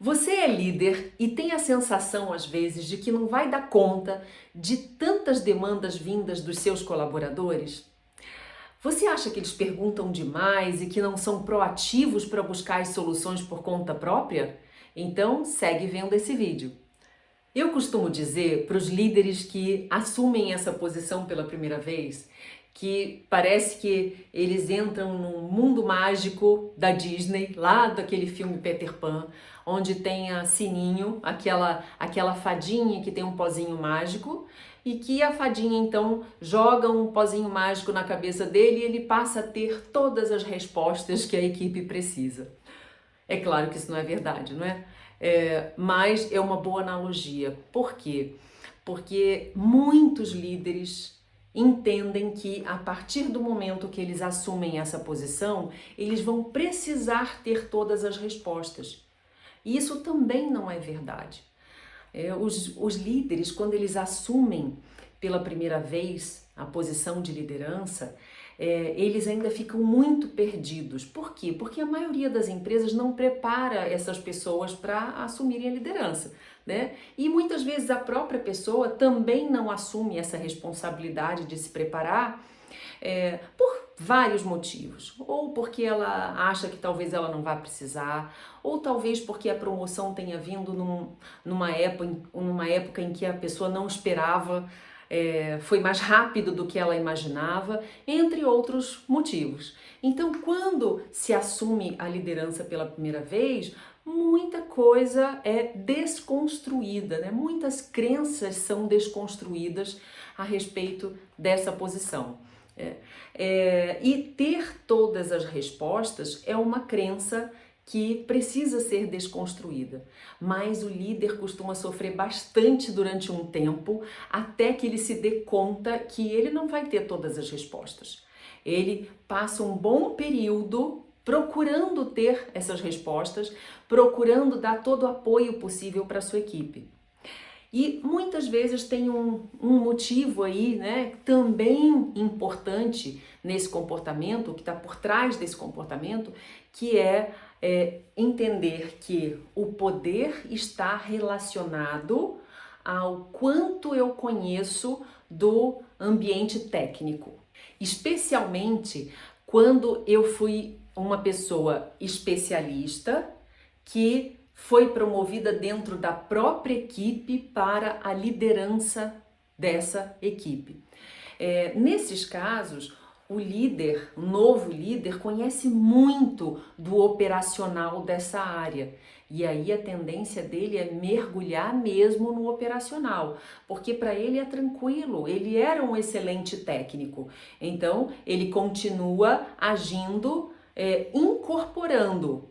Você é líder e tem a sensação, às vezes, de que não vai dar conta de tantas demandas vindas dos seus colaboradores? Você acha que eles perguntam demais e que não são proativos para buscar as soluções por conta própria? Então, segue vendo esse vídeo. Eu costumo dizer para os líderes que assumem essa posição pela primeira vez que parece que eles entram num mundo mágico da Disney, lá daquele filme Peter Pan, onde tem a Sininho, aquela fadinha que tem um pozinho mágico, e que a fadinha então joga um pozinho mágico na cabeça dele e ele passa a ter todas as respostas que a equipe precisa. É claro que isso não é verdade, não é? Mas é uma boa analogia. Por quê? Porque muitos líderes entendem que a partir do momento que eles assumem essa posição, eles vão precisar ter todas as respostas. E isso também não é verdade. Os líderes, quando eles assumem pela primeira vez a posição de liderança, eles ainda ficam muito perdidos. Por quê? Porque a maioria das empresas não prepara essas pessoas para assumirem a liderança, né? E muitas vezes a própria pessoa também não assume essa responsabilidade de se preparar por vários motivos, ou porque ela acha que talvez ela não vá precisar, ou talvez porque a promoção tenha vindo numa época em que a pessoa não esperava, foi mais rápido do que ela imaginava, entre outros motivos. Então, quando se assume a liderança pela primeira vez, muita coisa é desconstruída, né? Muitas crenças são desconstruídas a respeito dessa posição. E ter todas as respostas é uma crença que precisa ser desconstruída, mas o líder costuma sofrer bastante durante um tempo até que ele se dê conta que ele não vai ter todas as respostas. Ele passa um bom período procurando ter essas respostas, procurando dar todo o apoio possível para a sua equipe. E muitas vezes tem um motivo aí, né, também importante nesse comportamento, que está por trás desse comportamento, que é entender que o poder está relacionado ao quanto eu conheço do ambiente técnico. Especialmente quando eu fui uma pessoa especialista que foi promovida dentro da própria equipe para a liderança dessa equipe. Nesses casos, o líder, o novo líder, conhece muito do operacional dessa área. E aí a tendência dele é mergulhar mesmo no operacional, porque para ele é tranquilo, ele era um excelente técnico. Então, ele continua agindo, incorporando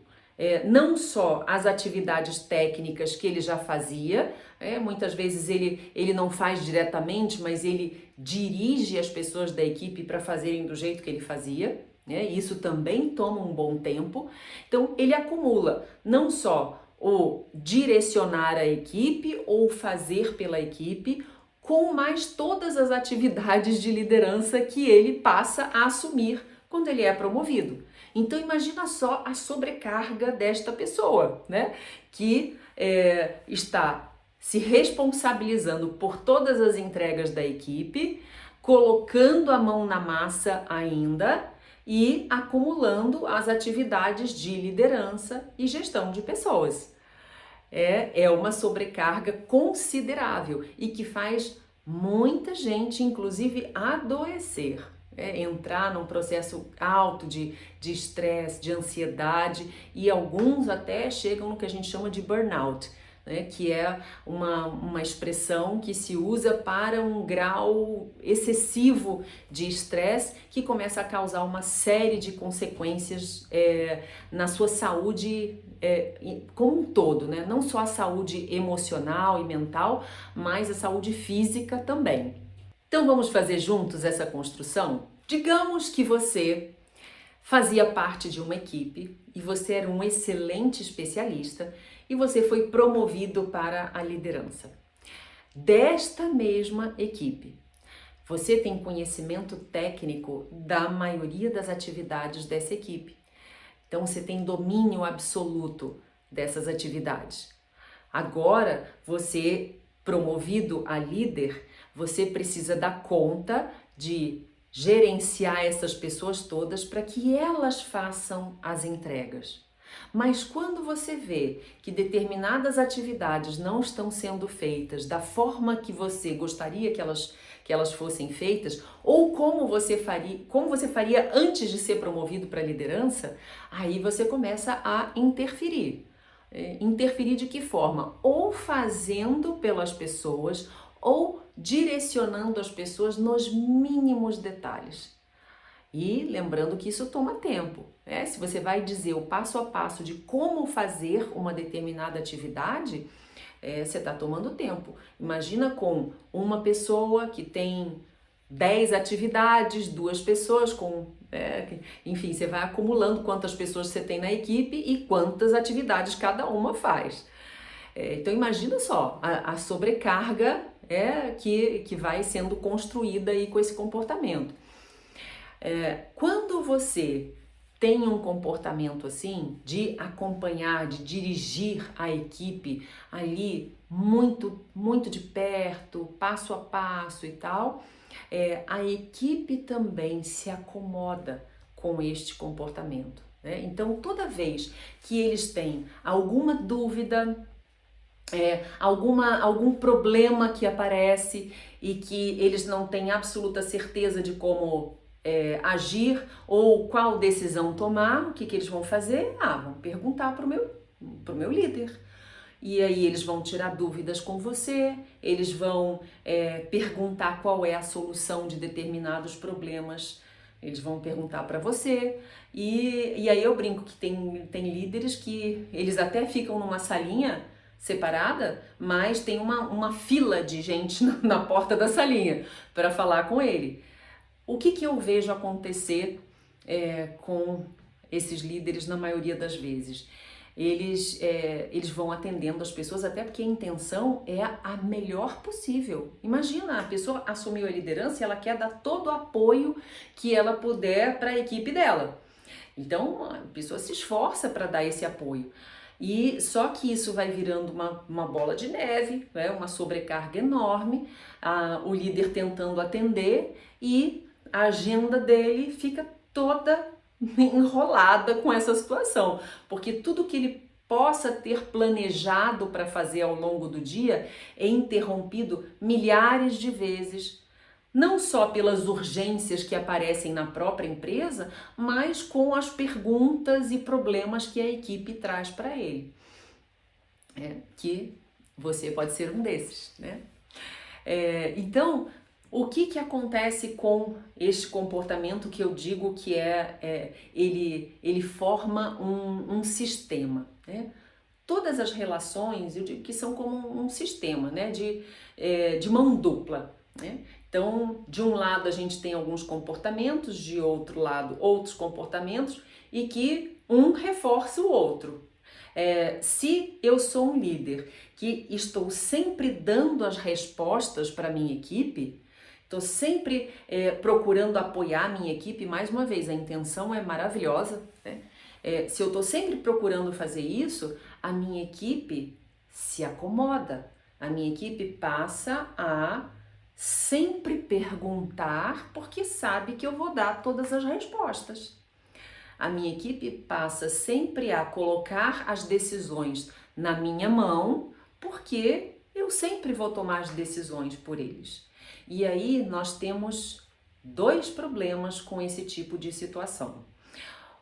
não só as atividades técnicas que ele já fazia, muitas vezes ele não faz diretamente, mas ele dirige as pessoas da equipe para fazerem do jeito que ele fazia, isso também toma um bom tempo. Então ele acumula não só o direcionar a equipe ou fazer pela equipe, com mais todas as atividades de liderança que ele passa a assumir quando ele é promovido. Então imagina só a sobrecarga desta pessoa, né? Que está se responsabilizando por todas as entregas da equipe, colocando a mão na massa ainda e acumulando as atividades de liderança e gestão de pessoas. É uma sobrecarga considerável e que faz muita gente, inclusive, adoecer. Entrar num processo alto de estresse, de ansiedade, e alguns até chegam no que a gente chama de burnout, né? Que é uma expressão que se usa para um grau excessivo de estresse que começa a causar uma série de consequências na sua saúde como um todo, né? Não só a saúde emocional e mental, mas a saúde física também. Então vamos fazer juntos essa construção? Digamos que você fazia parte de uma equipe e você era um excelente especialista e você foi promovido para a liderança desta mesma equipe. Você tem conhecimento técnico da maioria das atividades dessa equipe. Então você tem domínio absoluto dessas atividades. Agora, você, promovido a líder, você precisa dar conta de gerenciar essas pessoas todas para que elas façam as entregas. Mas quando você vê que determinadas atividades não estão sendo feitas da forma que você gostaria que elas fossem feitas, ou como você faria antes de ser promovido para a liderança, aí você começa a interferir. Interferir de que forma? Ou fazendo pelas pessoas, ou direcionando as pessoas nos mínimos detalhes. E lembrando que isso toma tempo, né? Se você vai dizer o passo a passo de como fazer uma determinada atividade, você está tomando tempo. Imagina com uma pessoa que tem 10 atividades, duas pessoas com... enfim, você vai acumulando quantas pessoas você tem na equipe e quantas atividades cada uma faz. Então imagina só a sobrecarga que vai sendo construída aí com esse comportamento. Quando você tem um comportamento assim, de acompanhar, de dirigir a equipe ali muito, muito de perto, passo a passo e tal, a equipe também se acomoda com este comportamento, né? Então, toda vez que eles têm alguma dúvida, algum problema que aparece e que eles não têm absoluta certeza de como agir ou qual decisão tomar, o que eles vão fazer? Vão perguntar pro meu líder. E aí eles vão tirar dúvidas com você, eles vão perguntar qual é a solução de determinados problemas, eles vão perguntar para você. E aí eu brinco que tem líderes que eles até ficam numa salinha separada, mas tem uma fila de gente na porta da salinha para falar com ele. O que eu vejo acontecer com esses líderes na maioria das vezes? Eles vão atendendo as pessoas, até porque a intenção é a melhor possível. Imagina, a pessoa assumiu a liderança e ela quer dar todo o apoio que ela puder para a equipe dela. Então, a pessoa se esforça para dar esse apoio. E só que isso vai virando uma bola de neve, né? Uma sobrecarga enorme, o líder tentando atender e a agenda dele fica toda enrolada com essa situação, porque tudo que ele possa ter planejado para fazer ao longo do dia é interrompido milhares de vezes, não só pelas urgências que aparecem na própria empresa, mas com as perguntas e problemas que a equipe traz para ele. Que você pode ser um desses, né? Então, o que acontece com este comportamento que eu digo que ele forma um sistema, né? Todas as relações, eu digo que são como um sistema, né? De mão dupla, né? Então, de um lado a gente tem alguns comportamentos, de outro lado outros comportamentos e que um reforça o outro. Se eu sou um líder que estou sempre dando as respostas para a minha equipe, estou sempre procurando apoiar a minha equipe, mais uma vez, a intenção é maravilhosa, né? Se eu estou sempre procurando fazer isso, a minha equipe se acomoda, a minha equipe passa a sempre perguntar porque sabe que eu vou dar todas as respostas. A minha equipe passa sempre a colocar as decisões na minha mão porque eu sempre vou tomar as decisões por eles. E aí nós temos dois problemas com esse tipo de situação.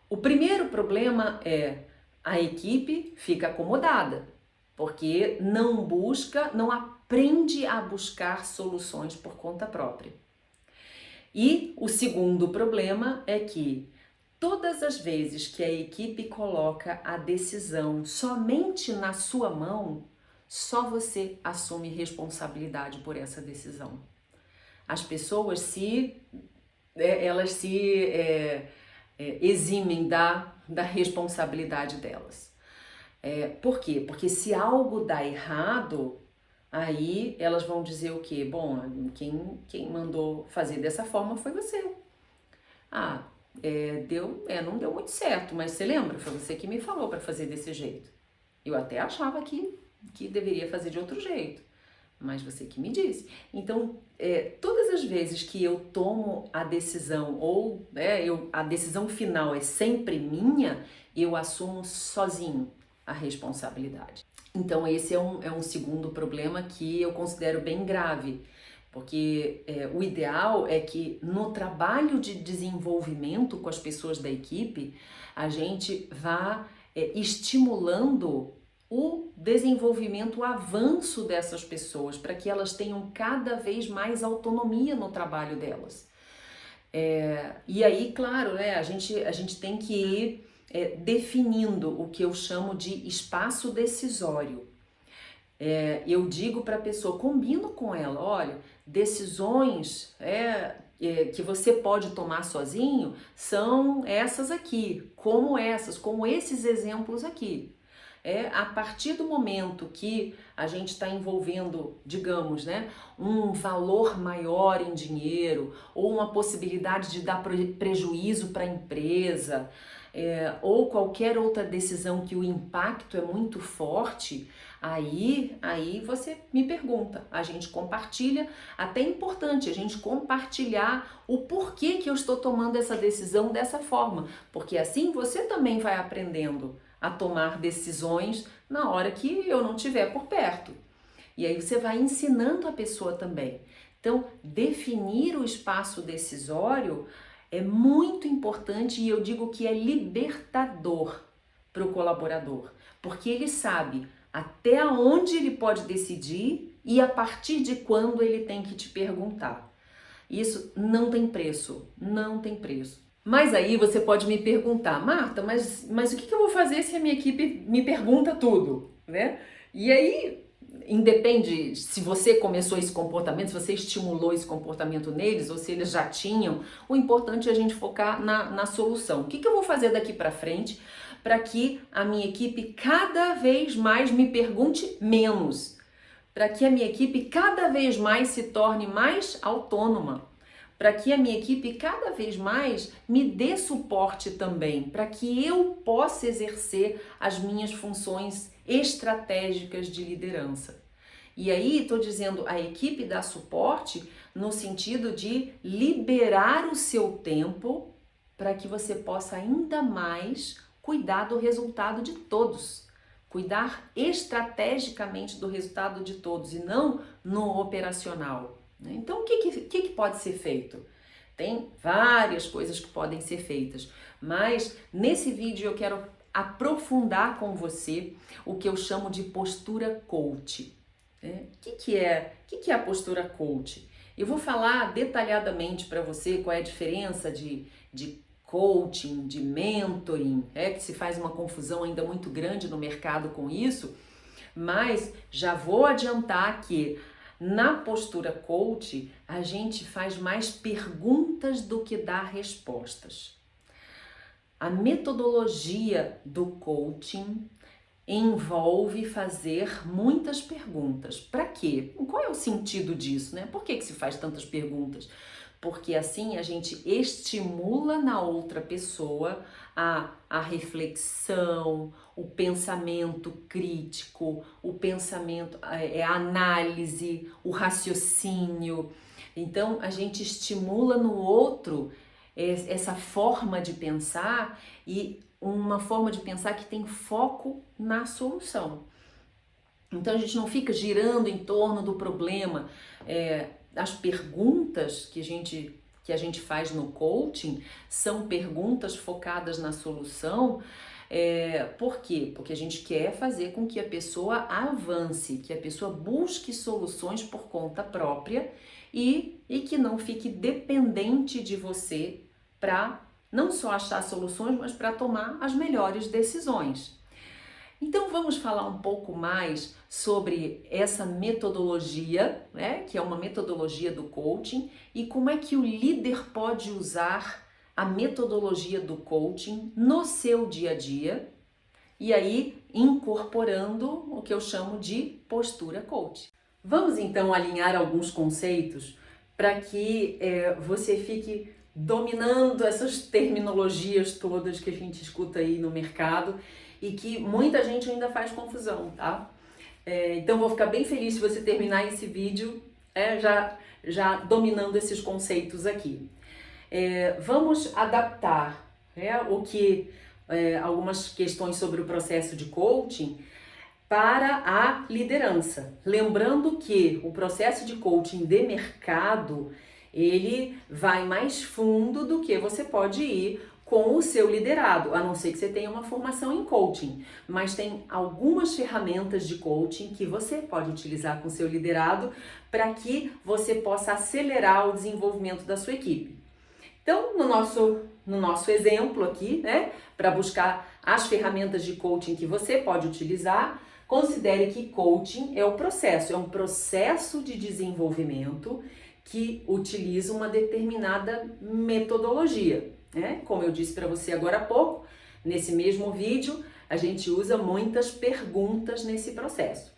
O primeiro problema é a equipe fica acomodada, porque não aprende a buscar soluções por conta própria. E o segundo problema é que todas as vezes que a equipe coloca a decisão somente na sua mão, só você assume responsabilidade por essa decisão. As pessoas elas se eximem da responsabilidade delas. Por quê? Porque se algo dá errado, aí elas vão dizer o quê? Bom, quem mandou fazer dessa forma foi você. Não deu muito certo, mas você lembra? Foi você que me falou para fazer desse jeito. Eu até achava que deveria fazer de outro jeito, mas você que me disse. Então, todas as vezes que eu tomo a decisão, ou a decisão final é sempre minha, eu assumo sozinho a responsabilidade. Então, esse é um segundo problema que eu considero bem grave, porque o ideal é que no trabalho de desenvolvimento com as pessoas da equipe, a gente vá estimulando o desenvolvimento, o avanço dessas pessoas, para que elas tenham cada vez mais autonomia no trabalho delas. E aí, claro, a gente tem que ir definindo o que eu chamo de espaço decisório. Eu digo para a pessoa, combino com ela, olha, decisões que você pode tomar sozinho são essas aqui, como esses exemplos aqui. A partir do momento que a gente está envolvendo, digamos, um valor maior em dinheiro ou uma possibilidade de dar prejuízo para a empresa, ou qualquer outra decisão que o impacto é muito forte, aí você me pergunta, a gente compartilha, até é importante a gente compartilhar o porquê que eu estou tomando essa decisão dessa forma, porque assim você também vai aprendendo a tomar decisões na hora que eu não estiver por perto. E aí você vai ensinando a pessoa também. Então, definir o espaço decisório é muito importante e eu digo que é libertador para o colaborador, porque ele sabe até onde ele pode decidir e a partir de quando ele tem que te perguntar. Isso não tem preço, não tem preço. Mas aí você pode me perguntar, Marta, mas o que eu vou fazer se a minha equipe me pergunta tudo, né? E aí, independe se você começou esse comportamento, se você estimulou esse comportamento neles ou se eles já tinham, o importante é a gente focar na solução. O que eu vou fazer daqui para frente para que a minha equipe cada vez mais me pergunte menos? Para que a minha equipe cada vez mais se torne mais autônoma? Para que a minha equipe cada vez mais me dê suporte também, para que eu possa exercer as minhas funções estratégicas de liderança. E aí estou dizendo, a equipe dá suporte no sentido de liberar o seu tempo para que você possa ainda mais cuidar do resultado de todos. Cuidar estrategicamente do resultado de todos e não no operacional. Então, o que pode ser feito? Tem várias coisas que podem ser feitas, mas nesse vídeo eu quero aprofundar com você o que eu chamo de postura coach. O que é a postura coach? Eu vou falar detalhadamente para você qual é a diferença de coaching, de mentoring, que se faz uma confusão ainda muito grande no mercado com isso, mas já vou adiantar que na postura coach, a gente faz mais perguntas do que dá respostas. A metodologia do coaching envolve fazer muitas perguntas. Para quê? Qual é o sentido disso, né? Por que se faz tantas perguntas? Porque assim a gente estimula na outra pessoa a reflexão, o pensamento crítico, o pensamento, a análise, o raciocínio. Então a gente estimula no outro essa forma de pensar e uma forma de pensar que tem foco na solução. Então a gente não fica girando em torno do problema. As perguntas que a gente faz no coaching são perguntas focadas na solução. Por quê? Porque a gente quer fazer com que a pessoa avance, que a pessoa busque soluções por conta própria e que não fique dependente de você para não só achar soluções, mas para tomar as melhores decisões. Então vamos falar um pouco mais sobre essa metodologia, que é uma metodologia do coaching, e como é que o líder pode usar a metodologia do coaching no seu dia a dia, e aí incorporando o que eu chamo de postura coach. Vamos então alinhar alguns conceitos para que você fique dominando essas terminologias todas que a gente escuta aí no mercado e que muita gente ainda faz confusão, tá? Então vou ficar bem feliz se você terminar esse vídeo já dominando esses conceitos aqui. Vamos adaptar algumas questões sobre o processo de coaching para a liderança. Lembrando que o processo de coaching de mercado, ele vai mais fundo do que você pode ir com o seu liderado, a não ser que você tenha uma formação em coaching, mas tem algumas ferramentas de coaching que você pode utilizar com o seu liderado para que você possa acelerar o desenvolvimento da sua equipe. Então, no nosso exemplo aqui, né, para buscar as ferramentas de coaching que você pode utilizar, considere que coaching é um processo de desenvolvimento que utiliza uma determinada metodologia, né? Como eu disse para você agora há pouco, nesse mesmo vídeo, a gente usa muitas perguntas nesse processo.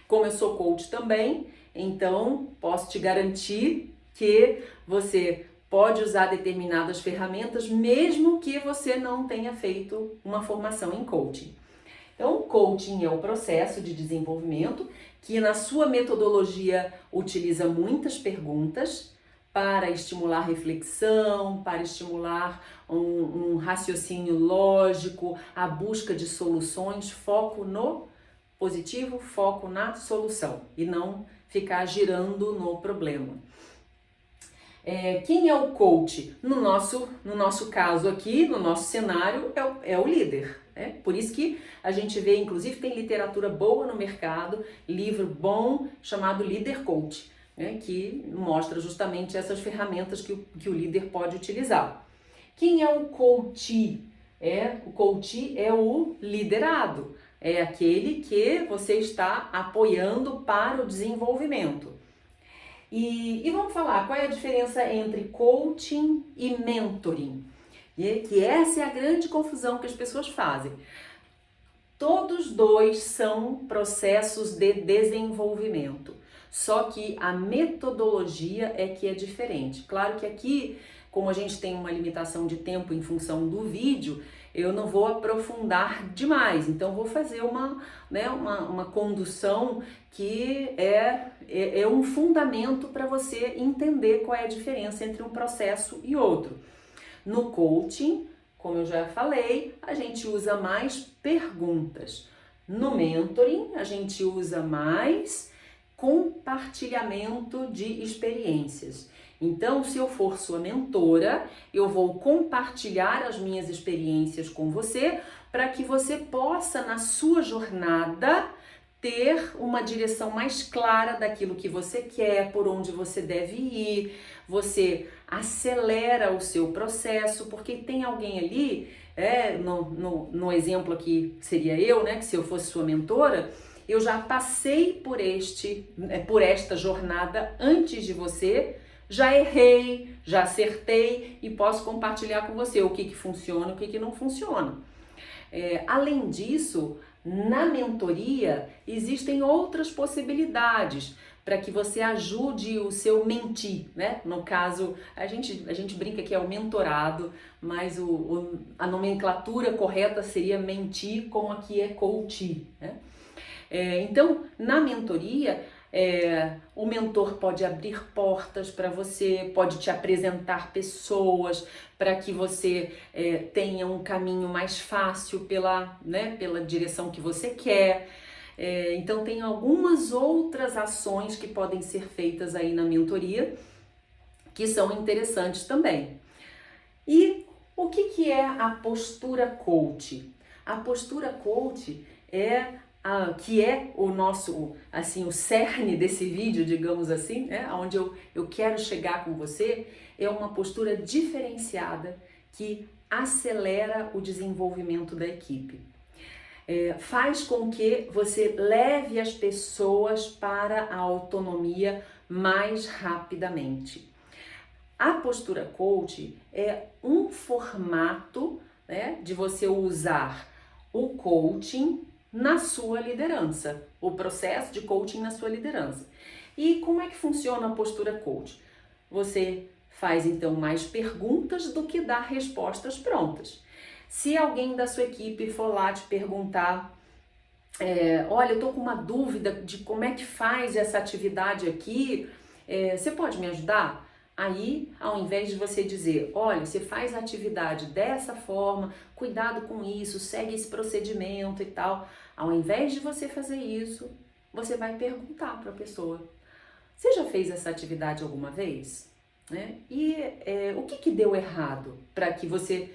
Como eu sou coach também, então posso te garantir que você pode usar determinadas ferramentas mesmo que você não tenha feito uma formação em coaching. Então, coaching é o processo de desenvolvimento que na sua metodologia utiliza muitas perguntas para estimular reflexão, para estimular um raciocínio lógico, a busca de soluções, foco no positivo, foco na solução e não ficar girando no problema. Quem é o coach? No nosso caso aqui, no nosso cenário, é o líder. Por isso que a gente vê, inclusive tem literatura boa no mercado, livro bom chamado Líder Coach, que mostra justamente essas ferramentas que o líder pode utilizar. Quem é o coach? O coach é o liderado, é aquele que você está apoiando para o desenvolvimento. E vamos falar qual é a diferença entre coaching e mentoring, que essa é a grande confusão que as pessoas fazem. Todos dois são processos de desenvolvimento, só que a metodologia é que é diferente. Claro que aqui, como a gente tem uma limitação de tempo em função do vídeo, eu não vou aprofundar demais, então vou fazer uma condução que é um fundamento para você entender qual é a diferença entre um processo e outro. No coaching, como eu já falei, a gente usa mais perguntas. No mentoring, a gente usa mais compartilhamento de experiências. Então, se eu for sua mentora, eu vou compartilhar as minhas experiências com você para que você possa, na sua jornada, ter uma direção mais clara daquilo que você quer, por onde você deve ir. Você acelera o seu processo, porque tem alguém ali, no exemplo aqui seria eu, que se eu fosse sua mentora, eu já passei por esta jornada antes de você, já errei, já acertei e posso compartilhar com você o que funciona e o que não funciona. Além disso, na mentoria existem outras possibilidades para que você ajude o seu mentee, No caso, a gente brinca que é o mentorado, mas a nomenclatura correta seria mentee, como aqui é coachee, Então, na mentoria, o mentor pode abrir portas para você, pode te apresentar pessoas para que você tenha um caminho mais fácil pela direção que você quer. Então tem algumas outras ações que podem ser feitas aí na mentoria que são interessantes também. E o que é a postura coach? A postura coach que é o nosso, assim, o cerne desse vídeo, digamos assim, onde eu quero chegar com você, é uma postura diferenciada que acelera o desenvolvimento da equipe. Faz com que você leve as pessoas para a autonomia mais rapidamente. A postura coach é um formato, de você usar o coaching na sua liderança, o processo de coaching na sua liderança. E como é que funciona a postura coach? Você faz então mais perguntas do que dar respostas prontas. Se alguém da sua equipe for lá te perguntar, olha, eu tô com uma dúvida de como é que faz essa atividade aqui, você pode me ajudar? Aí, ao invés de você dizer, olha, você faz a atividade dessa forma, cuidado com isso, segue esse procedimento e tal. Ao invés de você fazer isso, você vai perguntar para a pessoa, você já fez essa atividade alguma vez? Né? E o que deu errado para que você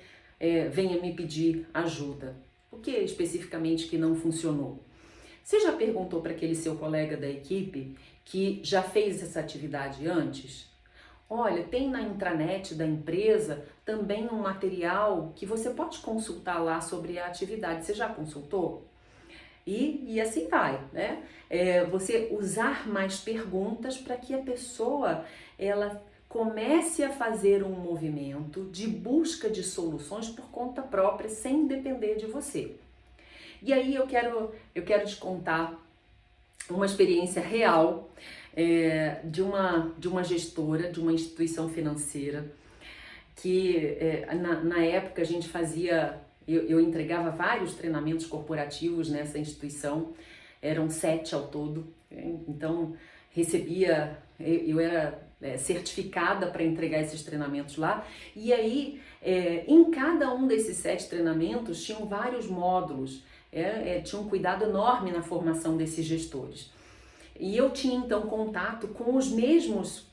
venha me pedir ajuda? O que especificamente que não funcionou? Você já perguntou para aquele seu colega da equipe que já fez essa atividade antes? Olha, tem na intranet da empresa também um material que você pode consultar lá sobre a atividade. Você já consultou? E assim vai, né? Você usar mais perguntas para que a pessoa ela comece a fazer um movimento de busca de soluções por conta própria, sem depender de você. E aí eu quero te contar uma experiência real de uma gestora de uma instituição financeira que na época a gente fazia, eu entregava vários treinamentos corporativos nessa instituição, eram 7 ao todo, então recebia, eu era certificada para entregar esses treinamentos lá, e aí em cada um desses 7 treinamentos tinham vários módulos, tinha um cuidado enorme na formação desses gestores. E eu tinha então contato com os mesmos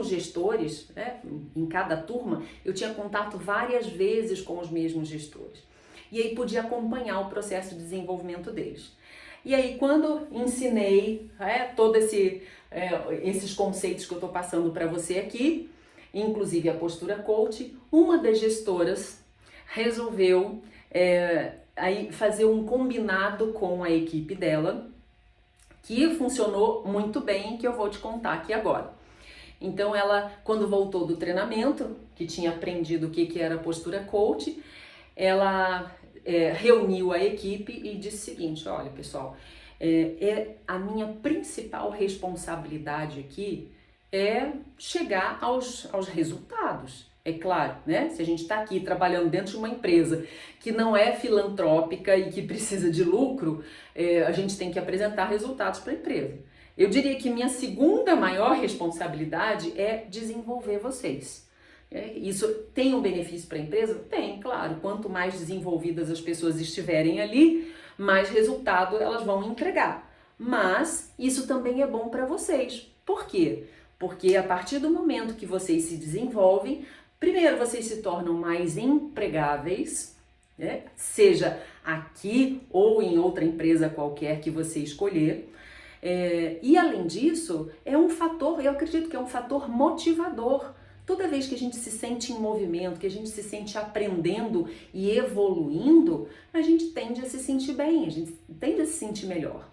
gestores, né? Em cada turma eu tinha contato várias vezes com os mesmos gestores. E aí podia acompanhar o processo de desenvolvimento deles. E aí quando ensinei todos esses conceitos que eu estou passando para você aqui, inclusive a postura coach, uma das gestoras resolveu aí fazer um combinado com a equipe dela, que funcionou muito bem, que eu vou te contar aqui agora. Então ela, quando voltou do treinamento, que tinha aprendido o que era postura coach, ela reuniu a equipe e disse o seguinte, olha pessoal, a minha principal responsabilidade aqui é chegar aos resultados. É claro, né? Se a gente está aqui trabalhando dentro de uma empresa que não é filantrópica e que precisa de lucro, a gente tem que apresentar resultados para a empresa. Eu diria que minha segunda maior responsabilidade é desenvolver vocês. Isso tem um benefício para a empresa? Tem, claro. Quanto mais desenvolvidas as pessoas estiverem ali, mais resultado elas vão entregar. Mas isso também é bom para vocês. Por quê? Porque a partir do momento que vocês se desenvolvem, primeiro, vocês se tornam mais empregáveis, né? Seja aqui ou em outra empresa qualquer que você escolher. E além disso, eu acredito que é um fator motivador. Toda vez que a gente se sente em movimento, que a gente se sente aprendendo e evoluindo, a gente tende a se sentir bem, a gente tende a se sentir melhor.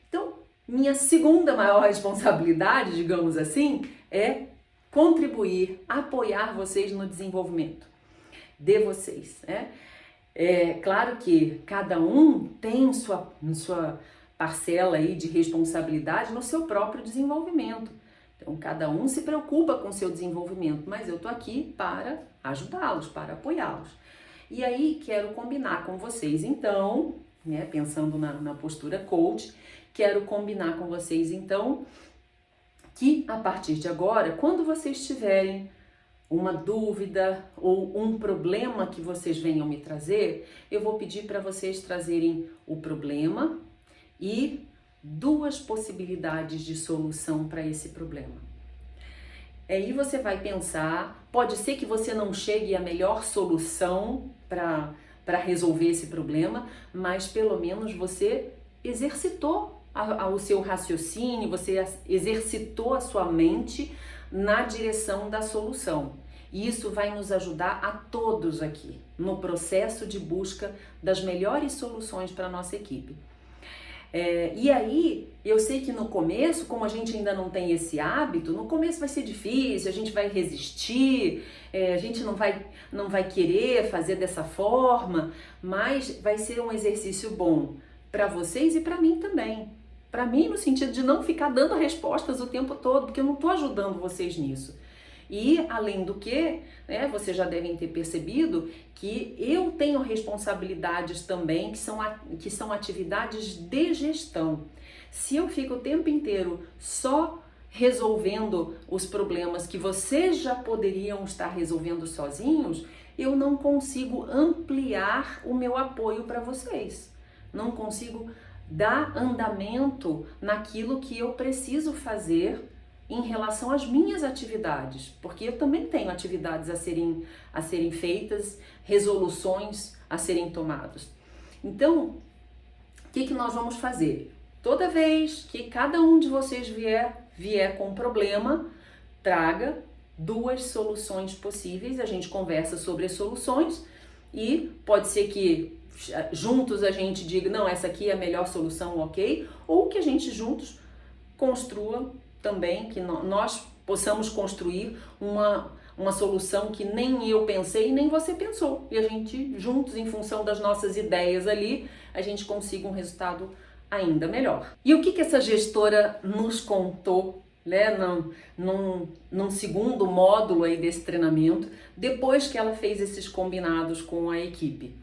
Então, minha segunda maior responsabilidade, digamos assim, é contribuir, apoiar vocês no desenvolvimento de vocês, né? É claro que cada um tem sua parcela aí de responsabilidade no seu próprio desenvolvimento. Então, cada um se preocupa com o seu desenvolvimento, mas eu tô aqui para ajudá-los, para apoiá-los. E aí, quero combinar com vocês, então, né, pensando na postura coach, quero combinar com vocês, então, que a partir de agora, quando vocês tiverem uma dúvida ou um problema que vocês venham me trazer, eu vou pedir para vocês trazerem o problema e 2 possibilidades de solução para esse problema. Aí você vai pensar, pode ser que você não chegue à melhor solução para resolver esse problema, mas pelo menos você exercitou o seu raciocínio, você exercitou a sua mente na direção da solução. E isso vai nos ajudar a todos aqui no processo de busca das melhores soluções para a nossa equipe. E aí, eu sei que no começo, como a gente ainda não tem esse hábito, no começo vai ser difícil, a gente vai resistir, a gente não vai querer fazer dessa forma, mas vai ser um exercício bom para vocês e para mim também. Para mim, no sentido de não ficar dando respostas o tempo todo, porque eu não estou ajudando vocês nisso. E, além do que, né, vocês já devem ter percebido que eu tenho responsabilidades também que são atividades de gestão. Se eu fico o tempo inteiro só resolvendo os problemas que vocês já poderiam estar resolvendo sozinhos, eu não consigo ampliar o meu apoio para vocês. Não consigo dar andamento naquilo que eu preciso fazer em relação às minhas atividades, porque eu também tenho atividades a serem feitas, resoluções a serem tomadas. Então, o que nós vamos fazer? Toda vez que cada um de vocês vier com um problema, traga 2 soluções possíveis, a gente conversa sobre as soluções e pode ser que juntos a gente diga, não, essa aqui é a melhor solução, ok? Ou que a gente juntos construa também, que nós possamos construir uma solução que nem eu pensei e nem você pensou. E a gente, juntos, em função das nossas ideias ali, a gente consiga um resultado ainda melhor. E o que essa gestora nos contou, né, num segundo módulo aí desse treinamento, depois que ela fez esses combinados com a equipe?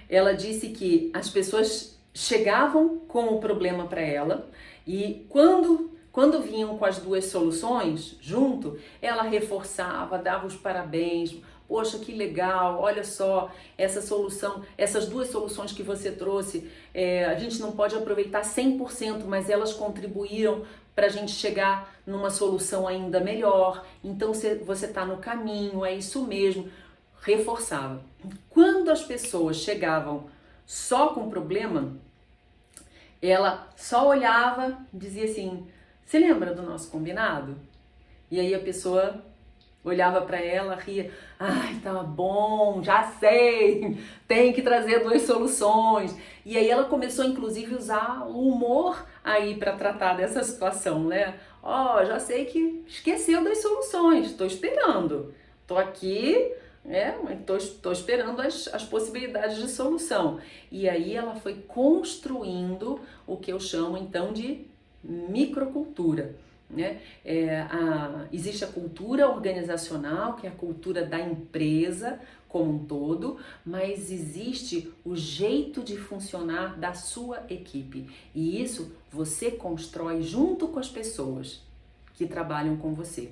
Ela disse que as pessoas chegavam com o problema para ela e quando vinham com as 2 soluções junto, ela reforçava, dava os parabéns. Poxa, que legal, olha só, essas 2 soluções que você trouxe, a gente não pode aproveitar 100%, mas elas contribuíram para a gente chegar numa solução ainda melhor. Então você está no caminho, é isso mesmo. Reforçava. Quando as pessoas chegavam só com problema, ela só olhava e dizia assim, você lembra do nosso combinado? E aí a pessoa olhava para ela, ria, ai, tá bom, já sei, tem que trazer 2 soluções. E aí ela começou inclusive a usar o humor aí para tratar dessa situação, né? Ó, já sei que esqueceu das soluções, tô esperando, tô aqui, tô esperando as possibilidades de solução. E aí ela foi construindo o que eu chamo então de microcultura, né? Existe a cultura organizacional, que é a cultura da empresa como um todo, mas existe o jeito de funcionar da sua equipe. E isso você constrói junto com as pessoas que trabalham com você.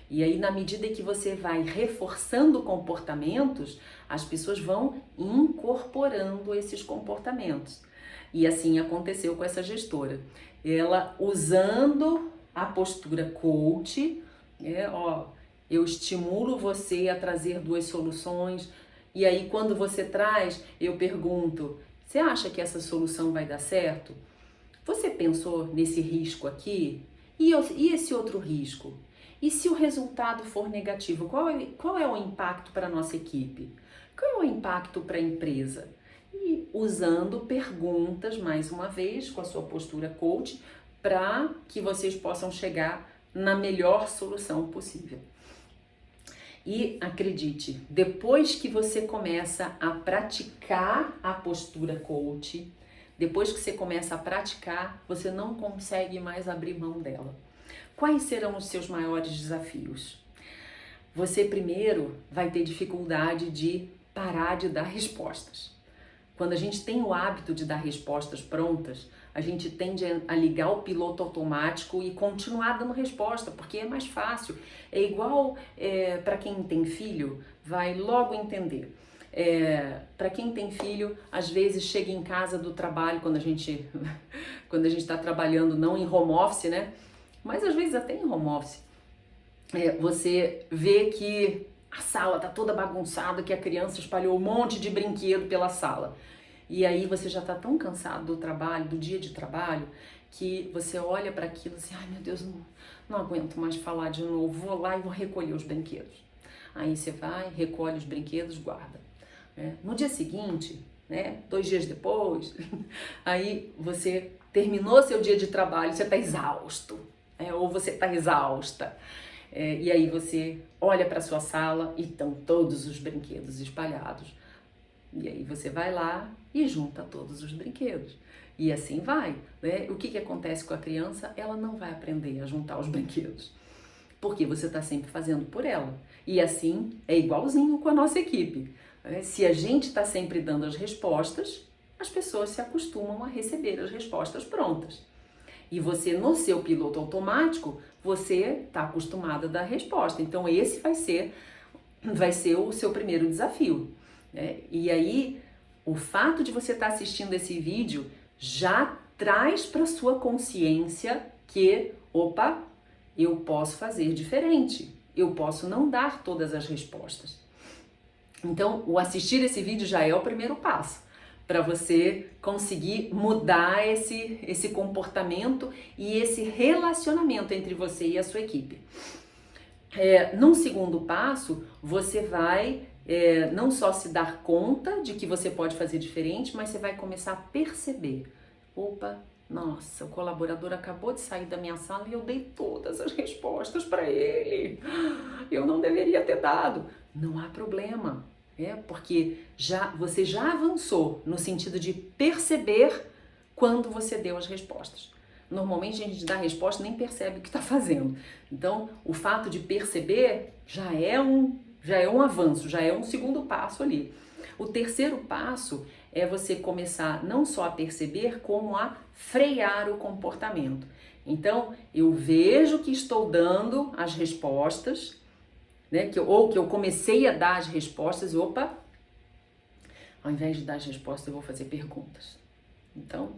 E aí, na medida que você vai reforçando comportamentos, as pessoas vão incorporando esses comportamentos. E assim aconteceu com essa gestora. Ela, usando a postura coach, eu estimulo você a trazer 2 soluções, e aí quando você traz, eu pergunto, você acha que essa solução vai dar certo? Você pensou nesse risco aqui? E esse outro risco? E se o resultado for negativo, qual é o impacto para a nossa equipe? Qual é o impacto para a empresa? E usando perguntas, mais uma vez, com a sua postura coach, para que vocês possam chegar na melhor solução possível. E acredite, depois que você começa a praticar a postura coach, depois que você começa a praticar, você não consegue mais abrir mão dela. Quais serão os seus maiores desafios? Você primeiro vai ter dificuldade de parar de dar respostas. Quando a gente tem o hábito de dar respostas prontas, a gente tende a ligar o piloto automático e continuar dando resposta, porque é mais fácil. É igual para quem tem filho, vai logo entender. Para quem tem filho, às vezes chega em casa do trabalho, quando a gente está trabalhando não em home office, né? Mas às vezes até em home office, você vê que a sala tá toda bagunçada, que a criança espalhou um monte de brinquedo pela sala. E aí você já tá tão cansado do trabalho, do dia de trabalho, que você olha para aquilo assim, ai meu Deus, não aguento mais falar de novo, vou lá e vou recolher os brinquedos. Aí você vai, recolhe os brinquedos, guarda. No dia seguinte, 2 dias depois, aí você terminou seu dia de trabalho, você tá exausto, ou você tá exausta. E aí você olha para sua sala e estão todos os brinquedos espalhados. E aí você vai lá e junta todos os brinquedos. E assim vai, né? O que acontece com a criança? Ela não vai aprender a juntar os brinquedos. porque você está sempre fazendo por ela. E assim é igualzinho com a nossa equipe. Se a gente está sempre dando as respostas, as pessoas se acostumam a receber as respostas prontas. E você, no seu piloto automático, você está acostumado a dar resposta. Então, esse vai ser o seu primeiro desafio, né? E aí, o fato de você estar assistindo esse vídeo já traz para sua consciência que, opa, eu posso fazer diferente. Eu posso não dar todas as respostas. Então, o assistir esse vídeo já é o primeiro passo para você conseguir mudar esse comportamento e esse relacionamento entre você e a sua equipe. Num segundo passo, você vai não só se dar conta de que você pode fazer diferente, mas você vai começar a perceber. Opa, nossa, o colaborador acabou de sair da minha sala e eu dei todas as respostas para ele. Eu não deveria ter dado. Não há problema. Porque você já avançou no sentido de perceber quando você deu as respostas. Normalmente a gente dá a resposta e nem percebe o que está fazendo. Então, o fato de perceber já é um avanço, já é um segundo passo ali. O terceiro passo é você começar não só a perceber, como a frear o comportamento. Então, eu vejo que estou dando as respostas, né, que eu comecei a dar as respostas e opa, ao invés de dar as respostas eu vou fazer perguntas. Então,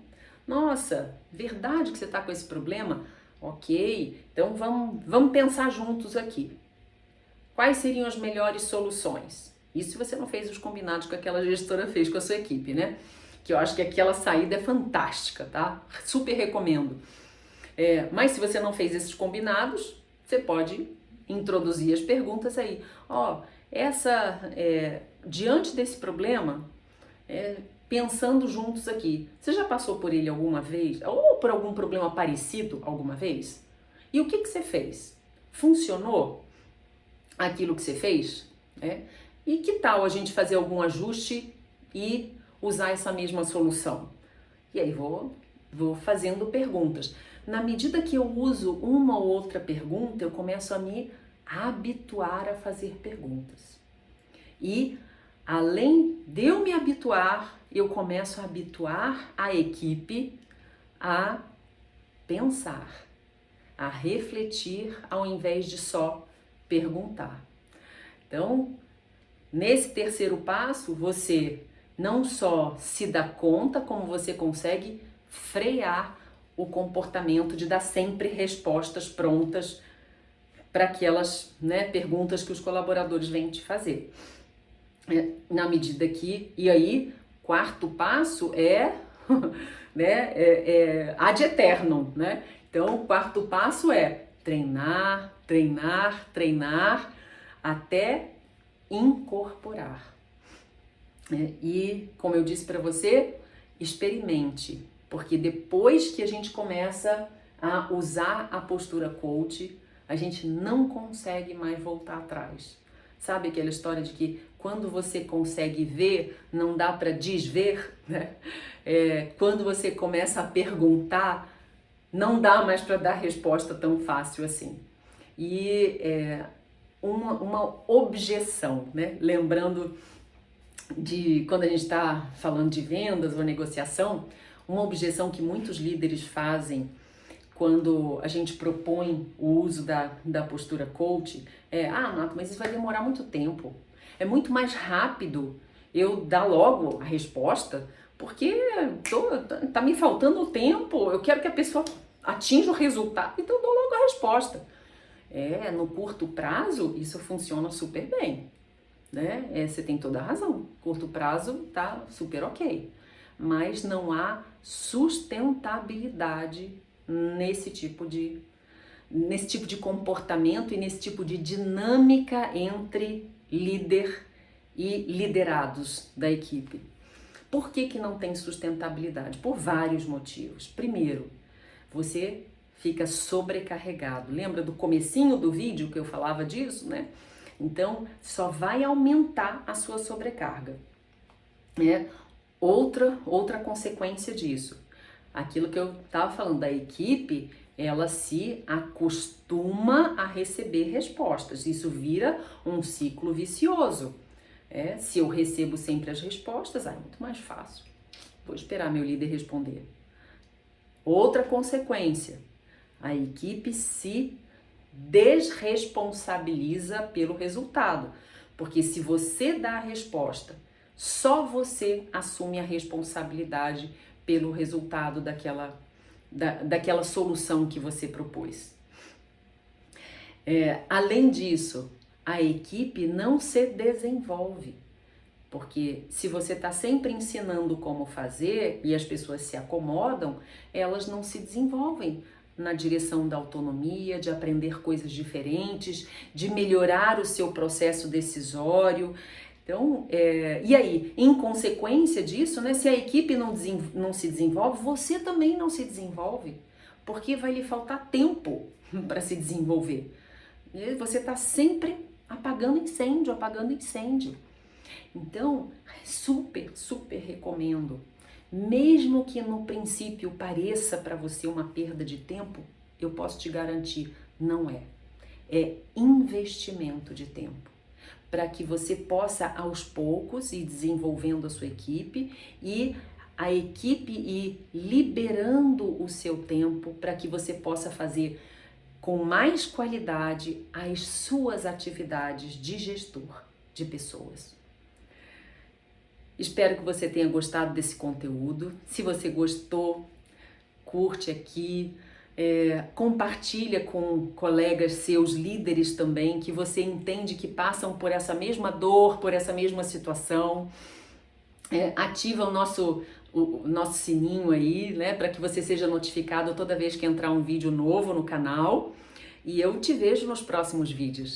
nossa, verdade que você está com esse problema? Ok, então vamos pensar juntos aqui. Quais seriam as melhores soluções? Isso se você não fez os combinados que aquela gestora fez com a sua equipe, né? Que eu acho que aquela saída é fantástica, tá? Super recomendo. Mas se você não fez esses combinados, você pode introduzir as perguntas aí. Diante desse problema, pensando juntos aqui, você já passou por ele alguma vez? Ou por algum problema parecido alguma vez? E o que você fez? Funcionou aquilo que você fez? E que tal a gente fazer algum ajuste e usar essa mesma solução? E aí vou fazendo perguntas. Na medida que eu uso uma ou outra pergunta, eu começo a me habituar a fazer perguntas. E além de eu me habituar, eu começo a habituar a equipe a pensar, a refletir ao invés de só perguntar. Então, nesse terceiro passo, você não só se dá conta, como você consegue frear o comportamento de dar sempre respostas prontas para aquelas, perguntas que os colaboradores vêm te fazer. Na medida que, e aí, quarto passo ad eternum, né? Então, o quarto passo é treinar, treinar, treinar até incorporar. E, como eu disse para você, experimente, porque depois que a gente começa a usar a postura coach, a gente não consegue mais voltar atrás. Sabe aquela história de que quando você consegue ver, não dá para desver, né? Quando você começa a perguntar, não dá mais para dar resposta tão fácil assim. E uma objeção, né? Lembrando de quando a gente está falando de vendas ou negociação, uma objeção que muitos líderes fazem quando a gente propõe o uso da postura coach Nato, mas isso vai demorar muito tempo. É muito mais rápido eu dar logo a resposta, porque tá me faltando tempo, eu quero que a pessoa atinja o resultado, então eu dou logo a resposta. No curto prazo, isso funciona super bem, né? Você tem toda a razão, curto prazo tá super ok, mas não há sustentabilidade nesse tipo de comportamento e nesse tipo de dinâmica entre líder e liderados da equipe. Por que não tem sustentabilidade? Por vários motivos. Primeiro, você fica sobrecarregado. Lembra do comecinho do vídeo que eu falava disso, né? Então, só vai aumentar a sua sobrecarga. Outra consequência disso, aquilo que eu estava falando da equipe, ela se acostuma a receber respostas. Isso vira um ciclo vicioso. Se eu recebo sempre as respostas, é muito mais fácil. Vou esperar meu líder responder. Outra consequência, a equipe se desresponsabiliza pelo resultado. Porque se você dá a resposta, só você assume a responsabilidade pelo resultado daquela solução que você propôs. Além disso, a equipe não se desenvolve. Porque se você está sempre ensinando como fazer e as pessoas se acomodam, elas não se desenvolvem na direção da autonomia, de aprender coisas diferentes, de melhorar o seu processo decisório. Então, e aí, em consequência disso, né, se a equipe não se desenvolve, você também não se desenvolve, porque vai lhe faltar tempo para se desenvolver. E você está sempre apagando incêndio. Então, super, super recomendo. Mesmo que no princípio pareça para você uma perda de tempo, eu posso te garantir, não é. É investimento de tempo, para que você possa aos poucos ir desenvolvendo a sua equipe e a equipe ir liberando o seu tempo para que você possa fazer com mais qualidade as suas atividades de gestor de pessoas. Espero que você tenha gostado desse conteúdo. Se você gostou, curte aqui, compartilha com colegas seus, líderes também, que você entende que passam por essa mesma dor, por essa mesma situação. Ativa o nosso sininho aí, né, para que você seja notificado toda vez que entrar um vídeo novo no canal. E eu te vejo nos próximos vídeos.